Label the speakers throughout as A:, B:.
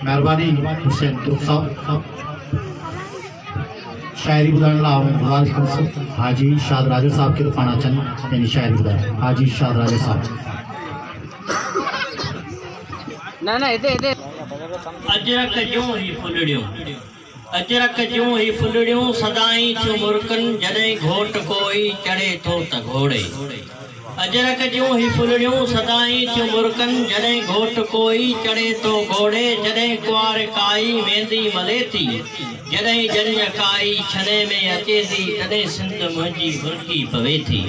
A: मेहरबानी हुसैन तुर्क साहब शायरी बुधाने ला हाजी शाद राजा साहब के रुखाना चंद यानी शायरी बुधाए हाजी शाद राजा साहब
B: ना इधर
C: अजरक जो ही फुलड़ियों अजरक जो ही फुलड़ियों सदाई थियो मुर्कन जॾहिं घोट कोई चढ़े थो त घोड़े अजरक जो ही फुलड़ियों सदाई थियो मुर्कन जॾहिं घोट कोई चढ़े थो घोड़े जॾहिं कुंवार काई मेहंदी मले थी जॾहिं जन्य काई छने में अचे थी तॾहिं सिंध मुंहिंजी मुर्की पवे थी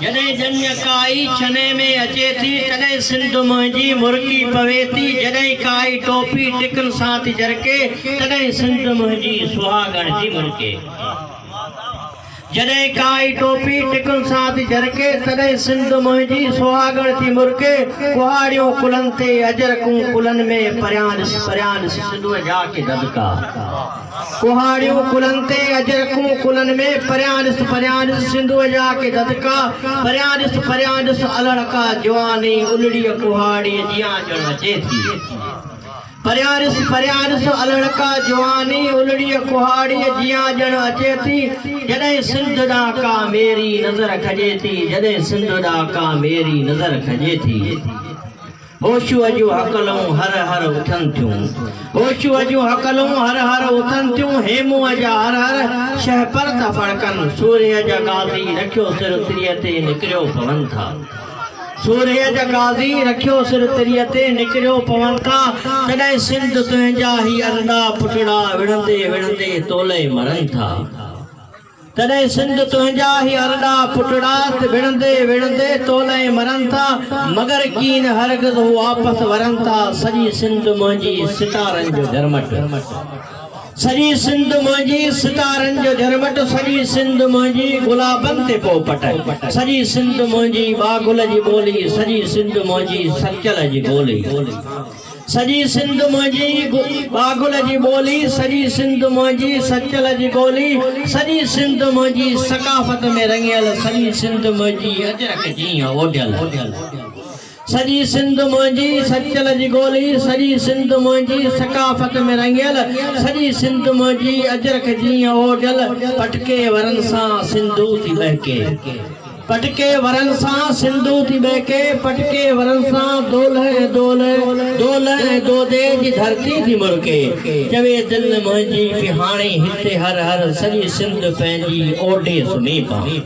C: जॾहिं जन्य काई छने में अचे थी तॾहिं सिंध मुंहिंजी मुर्की पवे थी जॾहिं काई टोपी टिकन सां थी जरके तॾहिं सिंध मुंहिंजी सुहागण जी मुर्के जॾहिं काई टोपी टिकन सां थी जरके तॾहिं सिंध मुंहिंजी सुहागण थी मुर्के कुहाड़ियूं कुलनि ते अजरकूं कुलनि में परियां ॾिस सिंधूअ जा के ददका कुहाड़ियूं कुलनि ते अजरकूं कुलनि में परियां ॾिस सिंधूअ जा के ददका परियां ॾिस अलड़का जवानी उलड़ीअ कुहाड़ीअ जियां ॼण अचे थी परियां ॾिस अलड़का जवानी उलड़ीअ कुहाड़ीअ जियां ॼण अचे थी जॾहिं सिंध ॾांहुं का मेरी नज़र खजे थी जॾहिं सिंध ॾांहुं का मेरी नज़र खजे थी होशू अजूं हकलूं हर हर उथनि थियूं होशू अजूं हकलूं हर हर उथनि थियूं हेमूअ जा हर हर शहपर था फड़कनि सूर्य जा गाज़ी रखियो सिर तिरीअ ते निकिरियो पवनि था सूर्य जा गाज़ी रखियो सिर तिरीअ ते निकिरियो पवनि था तॾहिं सिंध तुंहिंजा ही अरड़ा पुटड़ा विढ़ंदे विढ़ंदे तोले मरनि था तॾहिं सिंध तुंहिंजा ही अरड़ा पुटड़ा विढ़ंदे विढ़ंदे तोले मरनि था मगर कीन हरगिज़ वापसि वरनि था सॼी सिंध मुंहिंजी सितारनि जो झरमट सॼी सिंध मुंहिंजी सितारनि जो झरमट सॼी सिंध मुंहिंजी गुलाबनि ते पोपट सॼी सिंध मुंहिंजी बागुल जी ॿोली सॼी सिंध मुंहिंजी सचल जी ॿोली सॼी सिंध मुंहिंजी बागुल जी ॿोली सॼी सिंध मुंहिंजी सचल जी ॿोली सॼी सिंध मुंहिंजी सकाफ़त में रंगियल सॼी सिंध मुंहिंजी अजरक जीअं ओढ़ियल सॼी सिंध मुंहिंजी सचल जी ॻोल्ही सॼी सिंध मुंहिंजी सकाफ़त में रंगियल सॼी सिंध मुंहिंजी अजरक जीअं ओढ़ियल पटके वरनि सां सिंधू थी बहके पटके वरनि सां सिंधू थी बहके पटके वरनि सां दोल दोदे जी धरती थी मुर्के चवे दिलि मुंहिंजी बि हाणे हिते हर हर सॼी सिंध पंहिंजी ओॾे सुम्ही पई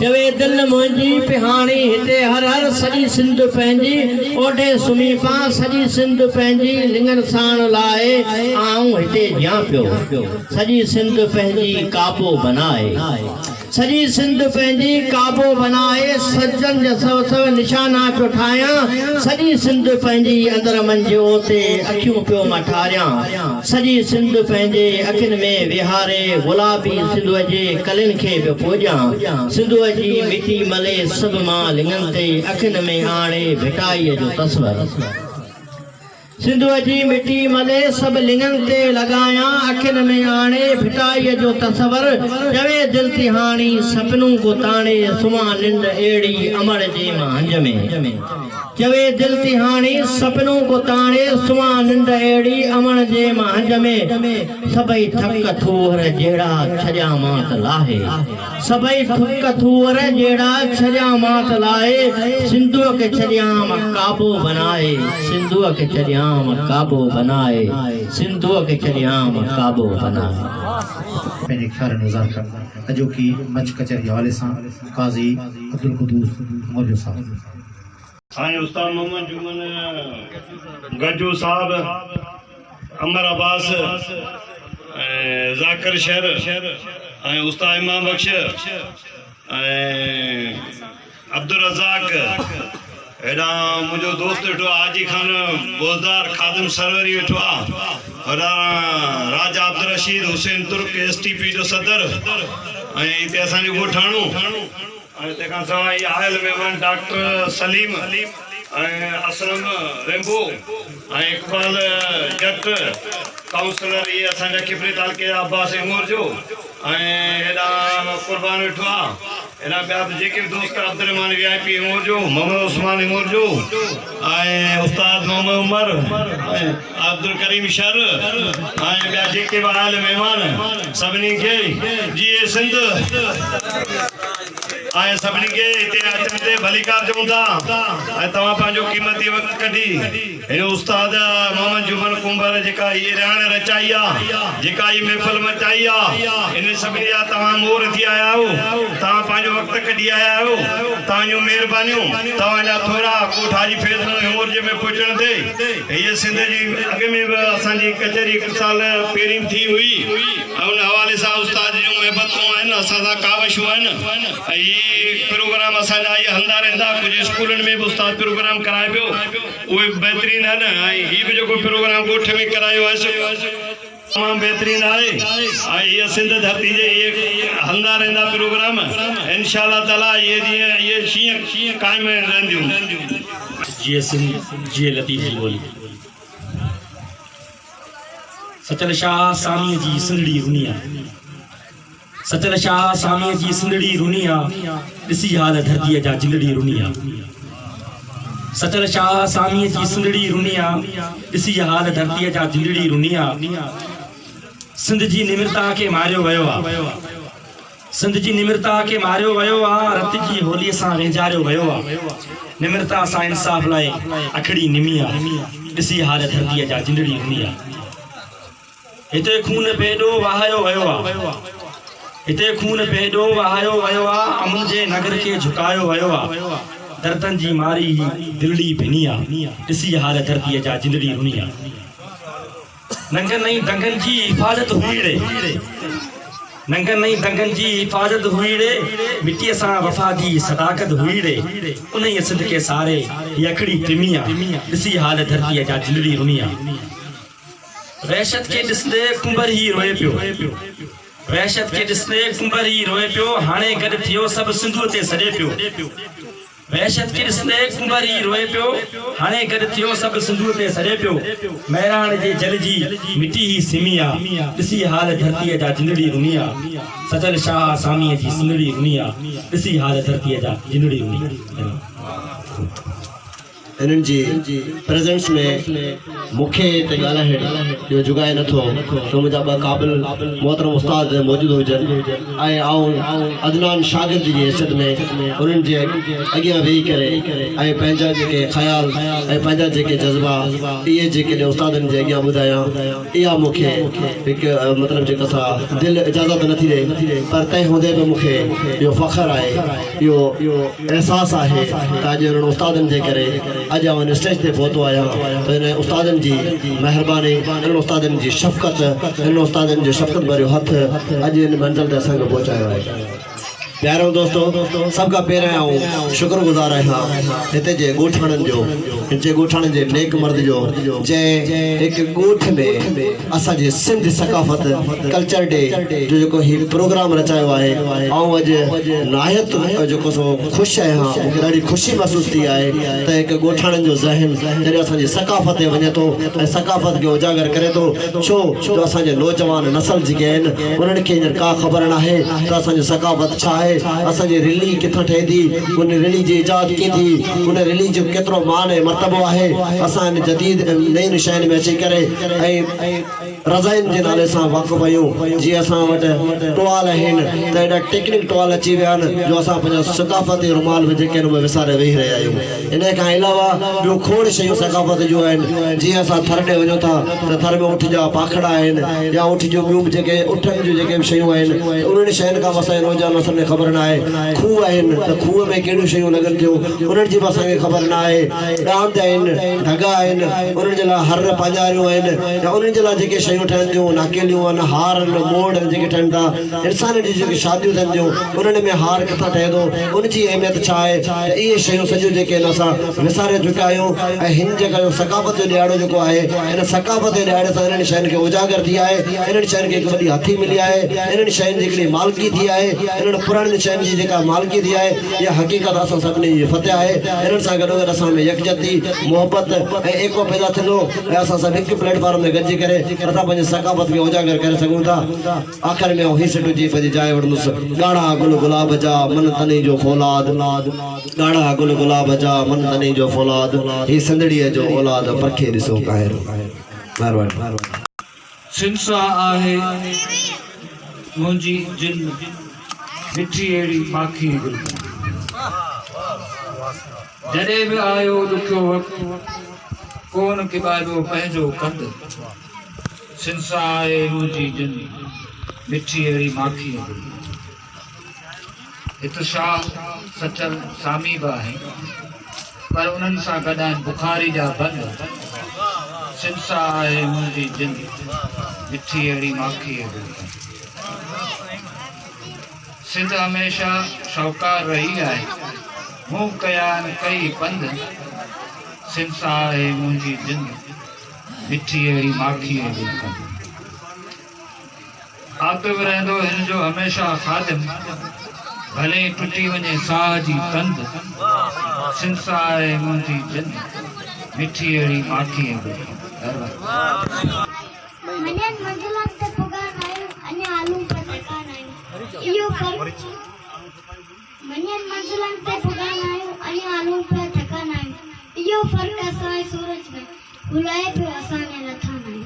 C: चवे दिलि मुंहिंजी पिहाणी हिते हर हर सॼी सिंध पंहिंजी ओॾे सुम्ही पां सॼी सिंध पंहिंजी लिंगन साण लाहे आऊं हिते जियां पियो सॼी सिंध पंहिंजी काबो बनाए सॼी सिंध पंहिंजी काबो बनाए सजन जा सव निशाना पियो ठाहियां सॼी सिंध पंहिंजी अंदरि मंझो ते अखियूं पियो मां ठारियां सॼी सिंध पंहिंजे अखियुनि में विहारे गुलाबी सिंधूअ जे कलियुनि खे पियो पूॼां सिंधूअ जी मिटी मले सभु मां लिंगनि ते अखियुनि में आणे भिटाईअ जो तस्वर सिंधूअ जी मिटी मले सभु लिंगनि ते लॻायां अखियुनि में आणे भिटाईअ जो तस्वर चवे दिलि थी हाणी सपनूं को ताणे सुम्हां निंड अहिड़ी अमड़ जे मां हंज में चवे दिलि थी हाणी सपनूं को ताणे सुम्हां निंड अहिड़ी अमड़ जे मां हंज में सभई थक थूर जहिड़ा छॼा मां त लाहे सभई थक थूर जहिड़ा छॼा मां त लाहे सिंधूअ खे छॾियां काबो बनाए सिंधूअ खे छॾियां काबो बनाए सिंधुओं के चलियाम काबो बनाए
A: मैंने ख्याल नज़र कर अजो की मंच कचहरी हवाले से काजी अब्दुल कुदूस मौलवी साहब
D: आए उस्ताद मोहम्मद जुमन गज्जू साहब अमर अब्बास जाकिर शहर आए उस्ताद इमाम बख्श अब्दुल रज़ाक एडा मुझो दोस्त वेठो आजी खान बोलदार खादिम सरवरी वेठो और राजा अब्दुल रशीद हुसैन तुर्क एसटीपी जो सदर इते असां जो गोठाणो तंहिंखां सवाइ आयल मेहमान डॉक्टर सलीम असलम रेम्बो इकबाल जट काउंसलर ये असांजा खिपरी तालके अब्बास उमर जो एडा कुर्बान वेठो आहे एडा ॿिया बि जेके बि दोस्त अब्दुल रहमान VIP उमर जो मोहम्मद उस्मान उमर जो उस्ताद मोहम्मद उमर अब्दुल करीम शर ॿिया जेके बि आयल महिमान सभिनी खे जीए सिंध सभिनी खे हिते अचण ते भलीकार चऊं था तव्हां पंहिंजो क़ीमती वक़्तु कढी हिन उस्ताद मोहम्मद जुमन कुंभर जेका इहे रहण रचाई आहे जेका ई महफ़िल मचाई आहे इन सभिनी जा तव्हां मोर थी आया आहियो तव्हां पंहिंजो वक़्तु कढी आया आहियो तव्हांजूं महिरबानियूं तव्हांजा थोरा कोठ हाजी फैज़ल उमर जे में पहुचण ते हीअ सिंध जी अॻ में बि असांजी कचहरी हिकु साल पहिरीं थी हुई ऐं उन हवाले सां उस्ताद जूं महिबतूं आहिनि असां सां कावशूं आहिनि प्रोग्राम असांजा इहे हलंदा रहंदा कुझु स्कूलनि में बि उस्ताद प्रोग्राम कराए पियो उहे बहितरीन आहिनि ऐं हीअ बि जेको प्रोग्राम ॻोठ में करायो आहे तमामु बहितरीन आहे ऐं इहा सिंध धरती जे इहे हलंदा रहंदा प्रोग्राम इंशाअल्लाह ताला इहे ॾींहं इहे शींहं क़ाइम रहंदियूं
E: जीअं सिंध जीअं लतीफ़ी ॿोली सचल शाह सामीअ जी सिंधड़ी रुनिया सचल शाह सामीअ जी सिंधड़ी रुनिया ॾिसी हाल धरतीअ जा जिलड़ी रुनिया सचल शाह सामीअ जी सिंधड़ी रुनिया ॾिसी हाल धरतीअ जा जिलड़ी रुनिया सिंध जी निमिरता खे मारियो वियो आहे सिंध जी निमिरता खे मारियो वियो आहे रत जी होलीअ सां वेझारियो वियो आहे निमिरता सां इंसाफ़ लाइ अखड़ी निमिया ॾिसी हाल धरतीअ जा जिलड़ी रुनिया हिते खून पेडो वहायो वियो आहे हिते खून पेडो वहायो वियो आहे अमन जे नगर खे झुकायो वियो आहे दर्दन जी मारी दिलड़ी भिनिया ॾिसी हाल धरतीअ जा जिंदड़ी रुनिया नंगन ऐं दंगन जी हिफ़ाज़त हुई रे नंगन ऐं दंगन जी हिफ़ाज़त हुई रे मिटीअ सां वफ़ा जी सदाकत हुई रे उन ई सिंध खे सारे यखड़ी पिमिया ॾिसी हाल धरतीअ जा जिंदड़ी रुनिया वहशत के ॾिसंदे कुंभर ही रोए पियो वहशत के ॾिसंदे कुंभर ही रोए पियो हाणे गॾु थियो सभु सिंधूअ ते सॾे पियो वहशत के ॾिसंदे कुंभर ही रोए पियो हाणे गॾु थियो सभु सिंधूअ ते सॾे पियो महिराण जे जल जी मिटी ही सिमिया ॾिसी हाल धरतीअ जा जिंदड़ी रुनिया सचल शाह सामीअ जी सिंधड़ी रुनिया ॾिसी हाल धरतीअ जा जिंदड़ी रुनिया
C: इन्हनि जी प्रेजेंस में मूंखे हिते ॻाल्हाइण जो जुगाए नथो छो मुंहिंजा ॿ क़ाबिल मोहतरम उस्ताद मौजूदु हुजनि ऐं आउं अदनान शागिर्द जी हैसियत में उन्हनि जे अॻियां वेही करे ऐं पंहिंजा जेके ख़्याल ऐं पंहिंजा जेके जज़्बा इहे जेके उस्तादनि जे अॻियां ॿुधायां इहा मूंखे हिकु मतिलबु जेका सा दिलि इजाज़त नथी ॾे पर तंहिं हूंदे बि मूंखे इहो फ़ख़्रु आहे इहो अहसासु आहे त अॼु उन्हनि उस्तादनि जे करे अॼु आउं स्टेज ते पहुतो आहियां त हिन उस्तादनि जी महिरबानी हिन उस्तादनि जी शफ़क़त हिन उस्तादनि जो शफ़क़त भरियो हथु अॼु हिन मंज़िल ते असांखे पहुचायो आहे प्यारो दोस्तों सब का पहिरियां आउं शुक्रगुज़ार आहियां हिते जे ॻोठाणनि जो हिते ॻोठाणनि जे नेक मर्द जो जंहिं हिकु ॻोठ में असांजे सिंध सकाफ़त कल्चर डे जो जेको ही प्रोग्राम रचायो आहे ऐं अॼु नाहियत जेको सो ख़ुशि आहियां मूंखे ॾाढी ख़ुशी महसूसु थी आहे त हिकु ॻोठाणनि जो ज़हन जॾहिं असांजी सकाफ़त ते वञे थो ऐं सकाफ़त खे उजागर करे थो छो जो असांजे नौजवान नसल जेके आहिनि उन्हनि खे हींअर का ख़बर नाहे त असांजी सकाफ़त छा आहे असांजी रिली किथां ठहे थी उन रिली जी इजाद कीअं थी उन रिली जो केतिरो मान ऐं मर्तबो आहे असां हिन जदीद नयुनि शयुनि में अची करे ऐं रज़ाइनि जे नाले सां वाक़ुफ़ आहियूं जीअं असां वटि टुवाल आहिनि त हेॾा टेक्निक टुवाल अची विया आहिनि जो असां पंहिंजा सकाफ़ती रुमाल बि जेके आहिनि उहे विसारे वेही रहिया आहियूं इन खां अलावा ॿियूं खोड़ शयूं सकाफ़त जूं आहिनि जीअं असां थर ॾे वञूं था त थर में ऊठ जा पाखड़ा आहिनि या ऊठ जूं ॿियूं बि जेके उठनि जूं जेके शयूं आहिनि उन्हनि शयुनि खां असांजे नौजवान नसल खे ख़बर न आहे खूह आहिनि त खूह में कहिड़ियूं शयूं लॻनि थियूं उन्हनि जी बि असांखे ख़बर न आहे ॾांद आहिनि ढगा आहिनि उन्हनि जे लाइ हर पंजारियूं आहिनि या उन्हनि जे लाइ जेके शयूं ठहनि थियूं नाकेलियूं आहिनि हार आहिनि मोड़ आहिनि जेके ठहनि था इंसान जी जेके शादियूं थियनि थियूं उन्हनि में हार किथां ठहे थो उनजी अहमियत छा आहे त इहे शयूं सॼियूं जेके आहिनि असां विसारे चुकिया आहियूं ऐं हिन जेका सकाफ़त जो ॾियारो जेको आहे हिन सकाफ़त जे ॾियारे सां इन्हनि शयुनि खे उजागर थी आहे इन्हनि शयुनि खे हिकु वॾी हथी मिली आहे इन्हनि शयुनि जी हिकिड़ी मालिकी थी आहे इन्हनि पुराणनि शयुनि जी जेका मालिकी थी आहे इहा हक़ीक़त असां सभिनी जी फतह आहे इन्हनि सां गॾो गॾु असां में यकजहती मोहबत ऐं एको पैदा थींदो ऐं असां सभु हिकु प्लेटफॉर्म में गॾिजी करे असां
F: असा पंहिंजे सकाफ़त में उजागर करे सघूं था। आख़िर में ही सटू जी पंहिंजी जाइ वठंदुसि। ॻाढ़ा गुल गुलाब जा मन तनी जो फौलाद, ॻाढ़ा गुल गुलाब जा मन तनी जो फौलाद, ही सिंधड़ीअ जो औलाद परखे ॾिसो काहिर। महिरबानी।
G: सिंसा आहे मुंहिंजी जिन मिठी अहिड़ी माखी गुल, जॾहिं बि आयो ॾुखियो वक़्तु कोन किबायो पंहिंजो कंद। सिंसा आहे मुंहिंजी जिन मिठी अहिड़ी माखी गुल। हिते शाह सचल सामी बि आहिनि पर उन्हनि सां गॾु आहिनि बुखारी जा बंद। सिंसा आहे मुंहिंजी जिन मिठी अहिड़ी माखी गुल। सिंध हमेशा शौकार रही आहे, मूं कया आहिनि कई पंध। सिंसा आहे मुंहिंजी जिन मिठी अहिड़ी माखी गुल। आतिफ रहंदो हिन जो हमेशा ख़ादिम, भले टुटी वञे साह जी कंद। सिंसा आहे मुंहिंजी जिन मिठी अहिड़ी माखी गुल।
H: मनियन मंजिलन ते पुगान आयो अन्य आलू पर ठिकान आयो इयो फर्क। मनियन मंजिलन ते पुगान आयो अन्य आलू पर ठिकान आयो इयो फर्क असाए सूरज में बुलाए पे असाने नथान आयो।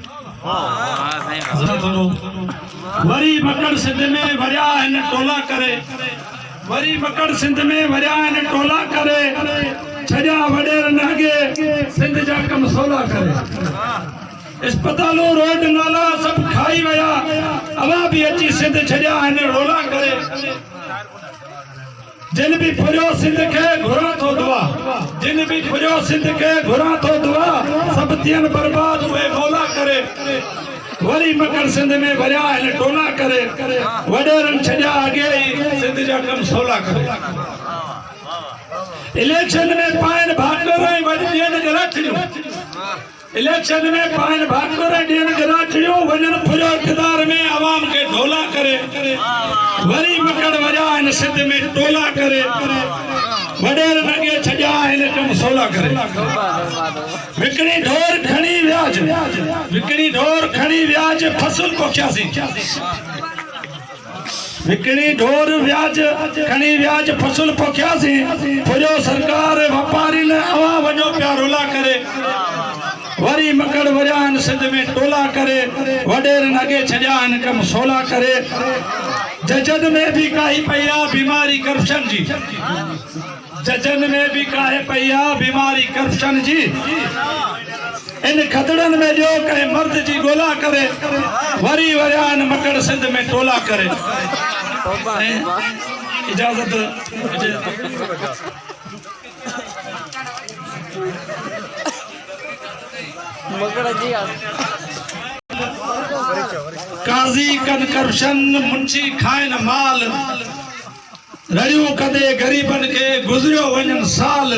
I: वरी मकड़ सिंध में वरिया हिन टोला करे, वरी मकड़ सिंध में वरिया हिन टोला करे, छॾिया वॾेर नागे सिंध जा कम सोला करे। अस्पतालों रोड नाला सब खाई वया, अवा भी अची सिंध छॾिया हिन रोला करे। जिन भी फुरियो सिंध के घुरा तो दुआ, जिन भी फुरियो सिंध के घुरा तो दुआ, सब थियन बर्बाद हुए मौला करे। वरी मकड़ सिंध में वरिया हिन टोला करे, वॾेरनि छॾिया अॻे ई सिंध जा कम सोला करे। इलेक्शन में पाइन भाकर ऐं वॾी ॾियनि गराठियूं, इलेक्शन में पाइन भाकर ऐं ॾियनि गराठियूं, वञनि फुरियो इक़्तिदार में आवाम के ढोला करे। वरी मकड़ वरिया हिन सिंध में टोला करे, वॾेर अॻे छॾिया हिन कम सोला करे। विकिणी ढोर खणी व्याज, विकिणी ढोर खणी व्याज फसल पोखियासीं। विकिणी ढोर व्याज खणी व्याज फसल पोखियासीं। फुरियो सरकार वापारी न अवा वञो पिया रोला करे। वरी मकड़ वरिया हिन सिंध में टोला करे, वॾेरनि अॻे छॾिया हिन कम सोला करे। जजन में भी काई पई आहे बीमारी करप्शन जी, जजन में भी काहे पई आहे बीमारी करप्शन जी। इन खदड़न में जो कहीं मर्द जी गोला करे, वरी वरिया हिन मकड़ सिंध में टोला करे। इजाजत काजी कन करप्शन, मुंशी खाइन माल, रड़ियूं कदे गरीबन के गुजरियो वञन साल।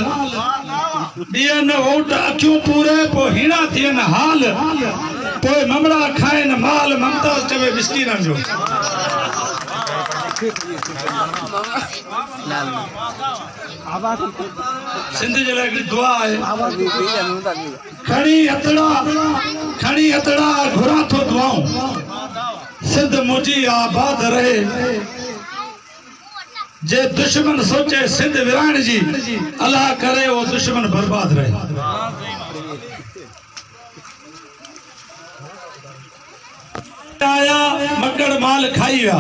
I: ॾियनि वोट अखियूं पूरे पो हीणा थियनि हाल, पोइ ममड़ा खाइन माल, ममताज चवे मिस्कीननि जो। सिंध जे लाइ हिकिड़ी दुआ आहे, खणी हथड़ा घुरा थो दुआऊं, सिंध मुंहिंजी आबाद रहे। जे दुश्मन सोचे सिंध विराण जी, अल्लाह करे वो दुश्मन बर्बाद रहे। आया मकड़ माल खाई विया,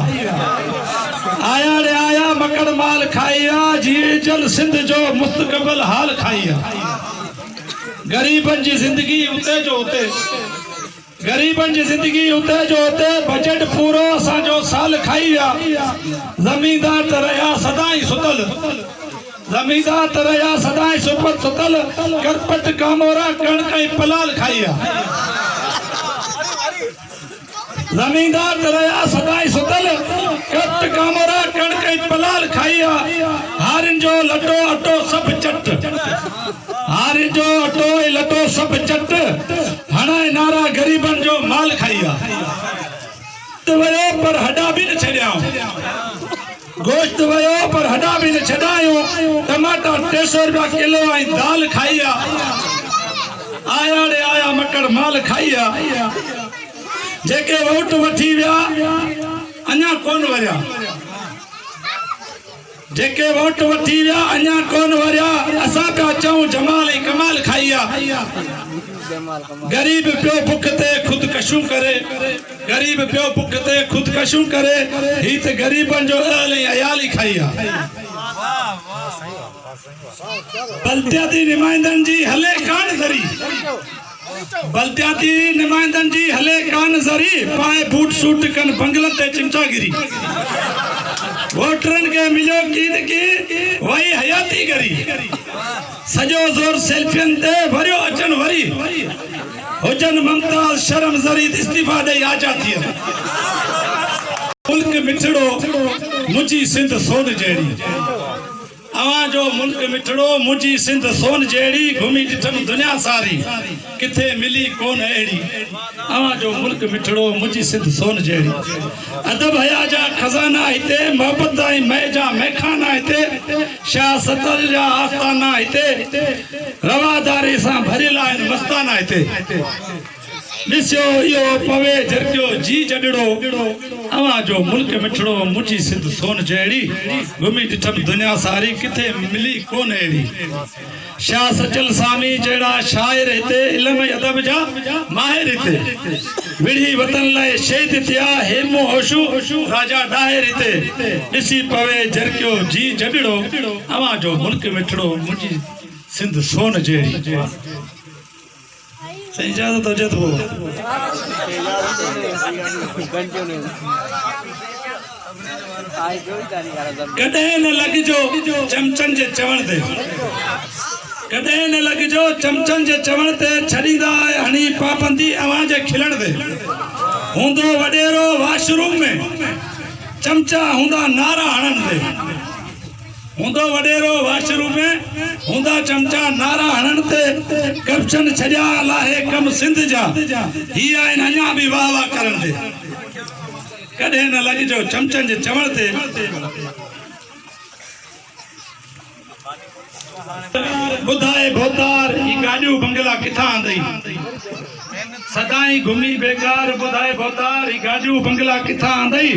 I: आया रे आया मकड़ माल खाई विया, जी जल सिंध जो मुस्तक़बिल हाल खाई विया। गरीबन जी जिंदगी उते जो उते, गरीबन जी जिंदगी उते जो उते, बजट पूरो असांजो साल खाई विया। ज़मींदार त रहिया सदाई सुतल, ज़मींदार त रहिया सदाई सुतल, करपट कामोरा कणक ऐं पलाल खाई विया। ज़मींदार त रहिया सदाई सुतल, करपट कामोरा कणक ऐं पलाल खाई विया। हारिन जो लटो अटो सभु चट, हारिन जो अटो ऐं लटो सभु चट, हणाए नारा गरीबन जो माल खाई विया। वयो पर हॾा बि न छॾियाऊं, गोश्त वयो पर हॾा बि न छॾायूं। टमाटा 300 रुपया किलो ऐं दाल खाई विया। आया रे आया मकड़ माल खाई विया। जेके वोट वठी विया अञा कोन वरिया, जेके वोट वठी विया अञा कोन वरिया। असां पिया चऊं जमाल ऐं कमाल खाई आ। गरीब पियो बुख ते खुदकशूं करे, गरीब पियो बुख ते खुदकशूं करे, ही त गरीबन जो अहल ऐं अयाली खाई आ। बलदियाती नुमाइंदनि जी हले कान ज़री, बलदियाती नुमाइंदनि जी हले कान ज़री, पाए बूट सूट कन बंगलनि ते चिमचागिरी। वोटरनि खे मिलियो कीद वही हयाती करी, सॼो ज़ोर सेल्फियुनि ते भरियो अचनि वरी, हुजनि मुमताज़ शर्म ज़री इस्तीफ़ा ॾेई आजा थियनि। मुल्क मिठड़ो मुंहिंजी सिंध सोन जहिड़ी, अवां जो मुल्क मिठड़ो मुंहिंजी सिंध सोन जहिड़ी, घुमी ॾिठमि दुनिया सारी किथे मिली कोन अहिड़ी। अवां जो मुल्क मिठड़ो मुंहिंजी सिंध सोन जहिड़ी। अदब हया जा खज़ाना हिते, मोहबत ऐं मह जा महखाना हिते, सियासत जा आस्थाना हिते, रवादारी सां भरियल आहिनि मस्ताना हिते। ॾिसो इहो पवे झरकियो जी जॾड़ो, अवां जो मुल्क मिठड़ो मुंहिंजी सिंध सोन जहिड़ी, घुमी ॾिठमि दुनिया सारी किथे मिली कोन अहिड़ी। शाह सचल सामी जहिड़ा शाइर हिते, इल्म अदब जा माहिर हिते, विढ़ी वतन लाइ शहीद थिया हेमो होशू राजा डाहिर हिते। ॾिसी पवे झरकियो जी जॾड़ो, अवां जो मुल्क मिठड़ो मुंहिंजी सिंध सोन जहिड़ी। इजाजत हुजे तो कॾहिं न लॻिजो चमचनि जे चवण ते, कॾहिं न लॻिजो चमचनि जे चवण ते, छॾींदा हणी पाबंदी अवां जे खिलण ते। हूंदो वॾेरो वाशरूम में, चमचा हूंदा नारा हणण ते, हूंदो वॾेरो वाशरूम में, हूंदा चमचा नारा हणण ते। करप्शन छॾिया लाहे कम सिंध जा, ही आहिनि अञा बि वाह वाह करण ते। कॾहिं न लॻिजो चमचनि जे चवण ते। ॿुधाए भोतार ही गाॾियूं बंगला किथां आंदई, सदाई घुमी बेकार। ॿुधाए भोतार ही गाॾियूं बंगला किथां आंदई,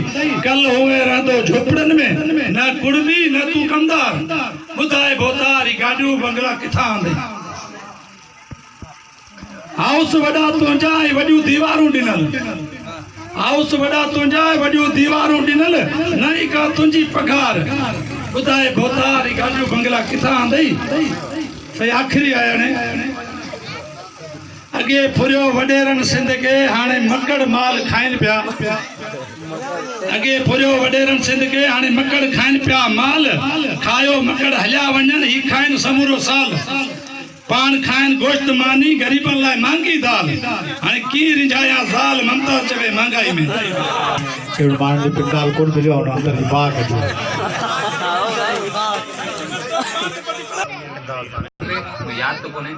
I: कल हुए रहंदो झोपड़नि में, न कुड़बी न तूं कमदार। ॿुधाए भोतार ही गाॾियूं बंगला किथां आंदई। हाउस वॾा तुंहिंजा ऐं वॾियूं दीवारूं ॾिनल, हाउस वॾा तुंहिंजा ऐं वॾियूं दीवारूं ॾिनल, न ई का तुंहिंजी पघार। ॿुधाए भोतार ही गाॾियूं बंगला किथां आंदई। सही आख़िरी आया ने अॻे फुरियो वॾेरनि सिंध खे, हाणे मकड़ माल खाइनि पिया। अॻे फुरियो वॾेरनि सिंध खे, हाणे मकड़ खाइनि पिया माल। खायो मकड़ हलिया वञनि, ही खाइनि समूरो साल। पान खाइनि गोश्त मानी, ग़रीबनि लाइ महांगी दाल। हाणे कीअं रिझाया ज़ाल, ममता चवे महांगाई में।
A: केवल माण्हुनि जो पिंगाल कोन मिलियो आहे, अंदरि जी बाहि कढी।
B: याद तो कोने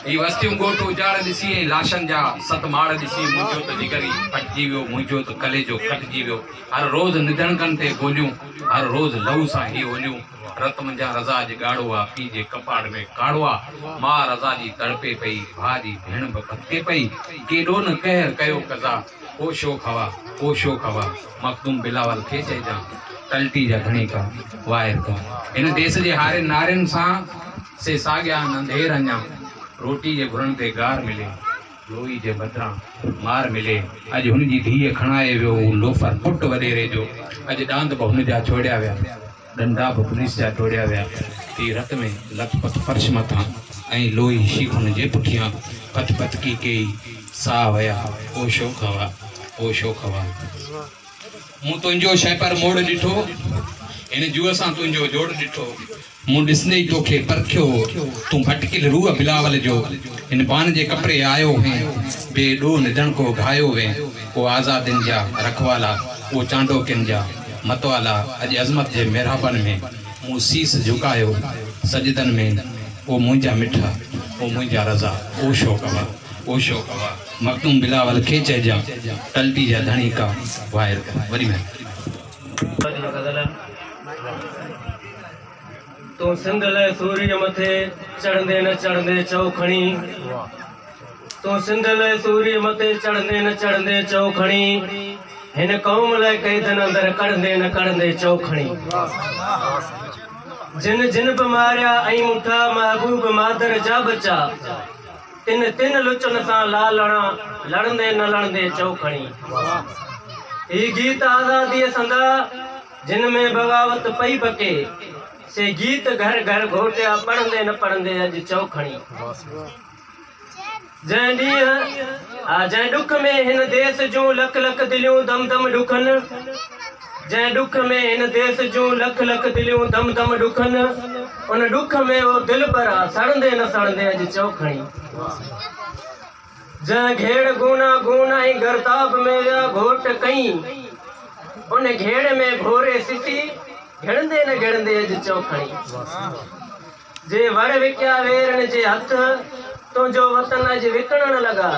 B: ई वस्तियूं गोठ उजाड़ ॾिसी ऐं लाशनि जा सत माड़ ॾिसी, मुंहिंजो त जिगरी फटिजी वियो, मुंहिंजो त कलेजो कटिजी वियो। हर रोज़ निधणकनि ते गोलियूं, हर रोज़ लहू सां ही होलियूं। रत मुंहिंजा रज़ा जी गाढ़ो आहे, पीउ जे कपाड़ में काढ़ो आहे। मां रज़ा जी तड़पे पई, भाउ जी भेण बि भटके पई। केॾो न कहर कयो कज़ा, ओ शोक हवा ओ शोक हवा। मखदूम बिलावल खे चइजां, तलटी जा घणी का वाइर का। हिन देश जे हारे नारियुनि सां से साॻिया अंधेर अञा। रोटी जे घुरनि ते गार मिले, लोई जे बदिरां मार मिले। अॼु हुनजी धीअ खणाए वियो लोफर पुट वॾेरे जो। अॼु ॾांद बि हुन जा छोड़िया विया, डंडा बि पुलिस जा टोड़िया विया। थी रत में लथपथ फर्श मथां, ऐं लोई शीख हुन जे पुठियां। पथ पथकी कई साह वया, ओ शोक हवा ओ शोक हवा। मूं तुंहिंजो शइ पर मोड़ ॾिठो, हिन जुअ सां तुंहिंजो जोड़ ॾिठो। मूं ॾिसंदे ई तोखे परखियो, तूं भटकिल रूह बिलावल जो। हिन पान जे कपिड़े आयो हैं, बेॾो निधण को घायो वे। को आज़ादिन जा रखवाला, वो चांडोकिन जा मतवाला। अॼु अज़मत जे मेहराबन में मूं सीस झुकायो, सजदन में ओ मुंहिंजा मिठा ओ मुंहिंजा रज़ा। ओ शोकवा ओ शोकवा। मखदूम बिलावल खे चइजां, तलटी जा धणी का वाइर का। वरी में
J: तो सिंध लाइ सूरज मथे चढ़ंदे न चढ़ंदे चओ खणी।
C: तो सिंध लाइ सूर्य मथे चढ़ंदे न चढ़ंदे चौखणी हिन कौम लाइ कैदन अंदर कढ़ंदे न कढ़ंदे चौखणी जिन जिन बमारिया ऐं मुठा महबूब मादर जा बचा तिन तिन लुचन सां लालणा लड़ंदे न लड़ंदे चौखणी ही गीत आज़ादीअ संदा जिन में बगावत पई पके से गीत घर घर घोटिया पढ़ंदे न पढ़ंदे अॼु चौखणी जंहिं ॾुख में हिन देश जूं लख लख दिलियूं दम दम ॾुखनि जंहिं ॾुख में हिन देश जूं लख लख दिलियूं दम दम ॾुखनि उन ॾुख में वो दिल पर सड़ंदे न सड़ंदे अॼु चौखणी जंहिं घेड़ गूना गूना ऐं गर्ताब में विया घोट कई उन घेड़ में भोरे सिसी घिड़ंदे न घिड़ंदे अॼु चौखणी जे वड़ विकिया वेरन जे हथ तुंहिंजो वतन अॼु विकणण लॻा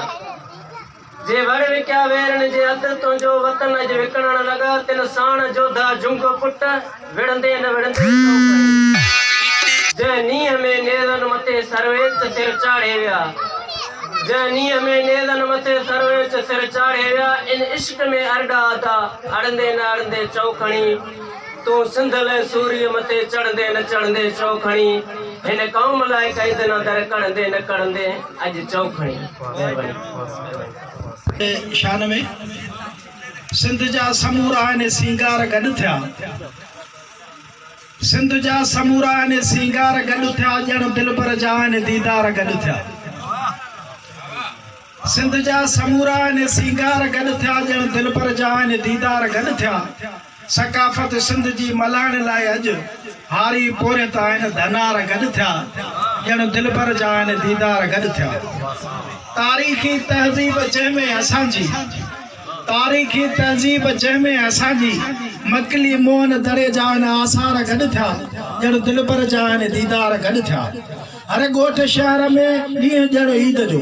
C: जे वड़ विकिया वेरन जे हथ तुंहिंजो वतन अॼु विकणण लॻा तिन साण जोधा जुंग पुट विड़ंदे न विड़ंदे जंहिं नीह में नेज़न मथे सर्वेच सिर चाढ़े विया जंहिं नीह में नेज़न मथे सर्वेच सिर चाढ़े विया इन इश्क में अरडा था अड़ंदे न अड़ंदे चौखणी तूं सिंध लाइ सूर्य मथे चढ़ंदे न चढ़ंदे चौखणी हिन कौम लाइ कैदन अंदर कढ़ंदे न कढ़ंदे अॼु चौखणी
I: शान में सिंध जा समूरा आहिनि सिंगार गॾु थिया सिंध जा समूरा आहिनि सिंगार गॾु थिया ॼण दिलबर जा आहिनि दीदार गॾु थिया सिंध जा समूरा आहिनि सिंगार गॾु थिया ॼण दिलबर जा आहिनि दीदार गॾु थिया सकाफ़त सिंध जी मल्हाइण लाइ अॼु हारी पोरियत आहिनि धनार गॾु थिया ॼण दिलबर जा आहिनि दीदार गॾु थिया तारीख़ी तहज़ीब जंहिंमें असांजी तारीख़ी तहज़ीब जंहिंमें असांजी मकली मोहन दरे जा आहिनि आसार गॾु थिया ॼण दिलबर जा आहिनि दीदार गॾु थिया हर ॻोठ शहर में ॾींहुं ॼण ईद जो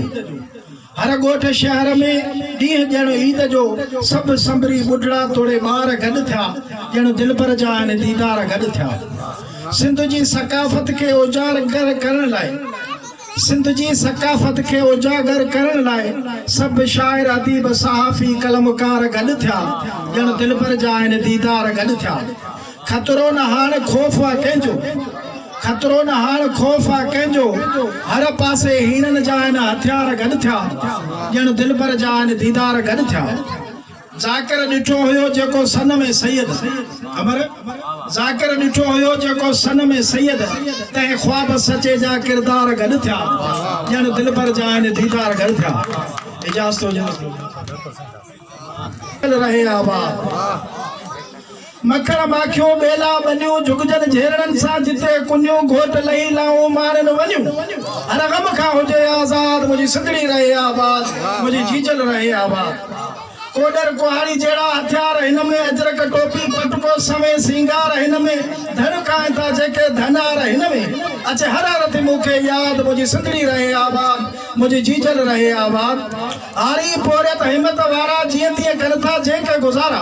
I: हर ॻोठ शहर में ॾींहुं ॼण ईद जो सभु संभरी ॿुढड़ा तोड़े ॿार गॾु थिया ॼण दिलबर जा आहिनि दीदार गॾु थिया सिंध जी सकाफ़त खे उजागर करण लाइ सिंध जी सकाफ़त खे उजागर करण लाइ सभु शाइर अदीब सहाफ़ी कलमकार गॾु थिया ॼण दिलबर जा आहिनि दीदार गॾु थिया ख़तरो न हाणे ख़ौफ़ आहे कंहिंजो ख़तरो न हाणे ख़ौफ़ आहे कंहिंजो हर पासे हीरन जा आहिनि हथियार गॾु थिया ॼण दिलबर जा आहिनि दीदार गॾु थिया ज़ाकिर ॾिठो हुयो जेको सन में सैयद ख़बर ज़ाकिर ॾिठो हुयो जेको सन में सैयद तंहिं ख्वाब सचे जा किरदार गॾु थिया ॼण दिलबर जा आहिनि दीदार गॾु थिया इजाज़त रहे आबाद मखण माखियूं बेला बनियूं झुगजन झेरड़नि सां जिते कुनियूं घोट लही लाऊं मारन वञूं हर गम खां हुजे आज़ाद मुंहिंजी सिंधड़ी रहे आबाद मुंहिंजी जीजल रहे आबाद कोडर कुहाड़ी जहिड़ा हथियार हिन में अजरक टोपी पटको समय सिंगार हिन में धन खाइनि था जेके धनार हिन में अचे हरारत मूंखे यादि मुंहिंजी सिंधड़ी रहे आबाद मुंहिंजी जीजल रहे आबाद हारी पोरियत हिमत वारा जीअं तीअं कनि था जंहिंखे गुज़ारा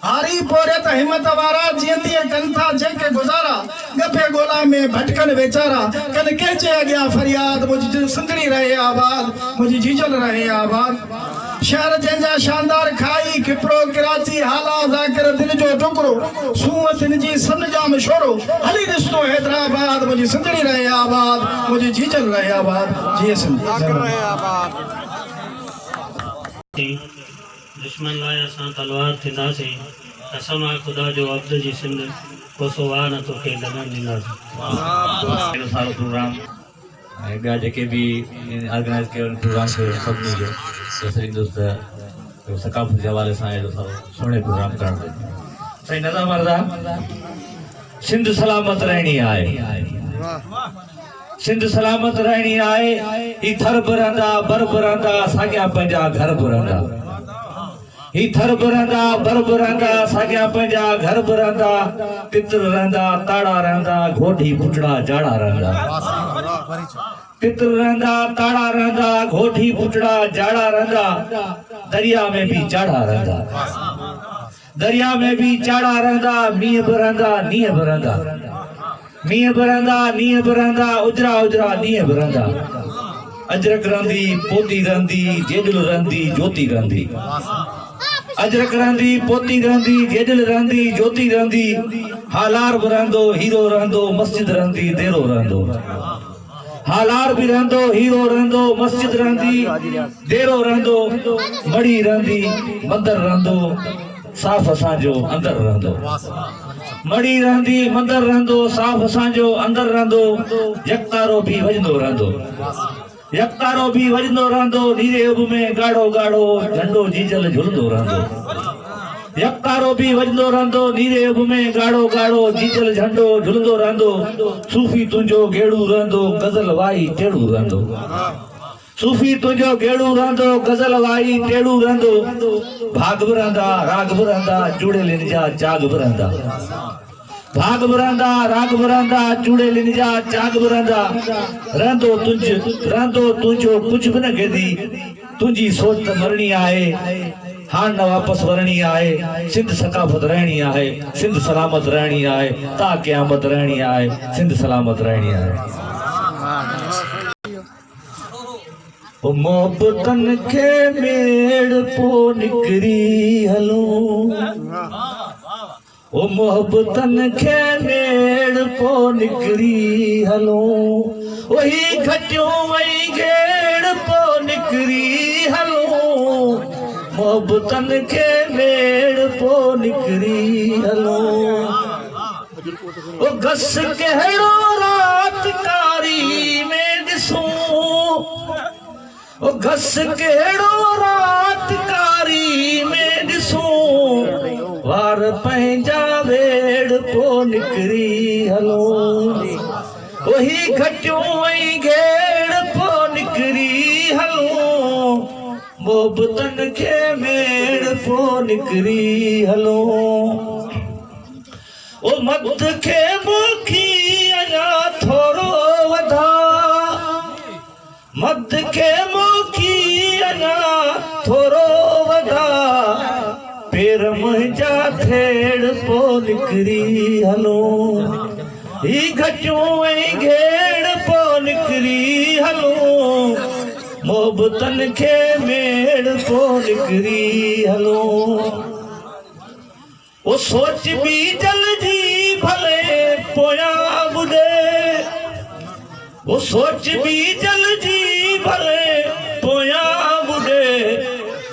I: हारी पोरियत हिमत वारा जीअं तीअं कनि था जंहिंखे गुज़ारा गफे गोला में भटकन वेचारा कनि कंहिंजे अॻियां फरियाद मुंहिंजी सिंधड़ी रहे आबाद मुंहिंजी जीजल रहे आबाद शहर जंहिंजा शानदार खाई खिपड़ो कराची हाला ज़ाकिर दिल जो टुकड़ो सूअ सिन जी सन जा मशोरो हली ॾिसतो हैदराबाद मुंहिंजी सिंधड़ी रहे आबाद मुंहिंजी जीजल रहे आबाद जी
J: दुश्मन लाइ असां तलवार थींदासीं कसम आहे ख़ुदा जो अब्द जी सिंध कोसो वाह न तोखे लॻण ॾींदासीं
K: सारो प्रोग्राम ऐं ॿिया जेके बि ऑर्गेनाइज़ कयो प्रोग्राम खे सभिनी जो केसरी दोस्त सकाफ़त जे हवाले सां एॾो सारो सुहिणे प्रोग्राम करणु साईं नज़ा मर्दा सिंध सलामत रहणी आहे सिंध सलामत रहणी आहे ही थर बि रहंदा बर बि रहंदा साॻिया पंहिंजा घर बि रहंदा ही थर बि रहंदा बर बि रहंदा साॻिया पंहिंजा घर बि रहंदा पितर रहंदा ताड़ा रहंदा घोटी पुटड़ा जाड़ा रहंदा पितर रहंदा ताड़ा रहंदा घोटी पुटड़ा जाड़ा रहंदा दरिया में भी चाड़ा रहंदा दरिया में भी चाड़ा रहंदा मींहं बि रहंदा नींहं बि रहंदा मींहं बि रहंदा नींहं बि रहंदा उजरा उजरा ॾींहं बि रहंदा अजरक रहंदी पोती रहंदी जेडल रहंदी ज्योति रहंदी अजरक रहंदी पोती रहंदी जेडल रहंदी ज्योति रहंदी हालार बि रहंदो हीरो रहंदो मस्जिद रहंदी देरो रहंदो हालार भी रहंदो हीरो रहंदो मस्जिद रहंदी देरो रहंदो मड़ी रहंदी मंदर रहंदो साफ़ असांजो अंदर रहंदो मड़ी रहंदी मंदर रहंदो साफ़ असांजो अंदर रहंदो यकतारो भी वजंदो रहंदो यकतारो भी वजंदो रहंदो नीरे उब में गाढ़ो गाढ़ो झंडो जीजल झुलंदो रहंदो यकतारो भी वजंदो रहंदो नीरे उब में गाढ़ो गाढ़ो जीजल झंडो झुलंदो रहंदो सूफी तुंहिंजो गेड़ू रहंदो गज़ल वाई टेड़ू रहंदो सूफी तुंहिंजो गेड़ू रहंदो गज़ल वाई टेड़ू रहंदो भाग बि रहंदा राग बि रहंदा चूड़ेलिन जा चाग बि रहंदा भाग बि रहंदा राग बि रहंदा चूड़ेलिन जा चाग बि रहंदा रहंदो तुंहिंजो कुझु बि न गेदी तुंहिंजी सोच त मरणी आहे हाण न वापस वरणी आहे सिंध सकाफ़त रहणी आहे सिंध सलामत रहणी आहे ता क़यामत रहणी आहे सिंध सलामत रहणी आहे ओ मोहब्बतन खे मेड़ पो निकरी हलो ओ मोहब्बतन खे मेड़ पो निकरी हलो वही घटियों वही घेड़ पो निकरी हलो मोहब्बतन खे मेड़ पो निकरी हलो ओ घस कहिड़ो रात कारी में ॾिसूं ओ घस कहिड़ो रात कारी में ॾिसूं वार पंहिंजा वेड़ पो निकरी हलो वही घटियूं वही घेड़ पो निकरी हलो मोहब्बतन खे मेड़ पो निकरी हलो ओ मत खे मुखी अञा थोरो वधा मत खे मुखी अञा थोरो वधा पेर मुंहिंजा थेड़ पो निकरी हलो ही घटियूं ऐं घेड़ पो निकरी हलो मोहब्बतन खे मेड़ पो निकरी हलो ओ सोच भी जल्दी भले पोयां ॿुधे ओ सोच भी जल्दी भले पोयां ॿुधे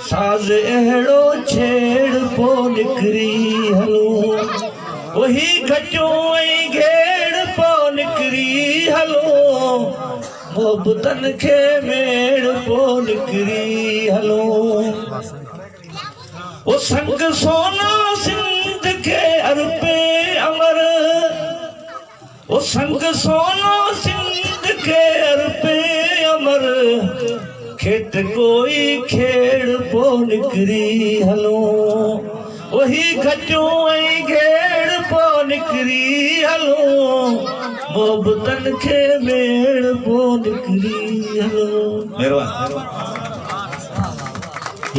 K: साज़ अहिड़ो छेड़ पो निकरी हलो वही घटियूं ऐं घेड़ पो निकरी हलो मोहब्बतन खे मेड़ पो निकरी हलो ओ संग सोना सिंध के अरबे अमर ओ संग सोना सिंध के अरबे अमर खेत कोई खेड़ पो निकरी हलो वही घटियूं ऐं घेड़ पो निकरी हलो मोहब्बतन खे मेड़ पो निकरी हलो।
A: महिरबानी।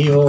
A: इहो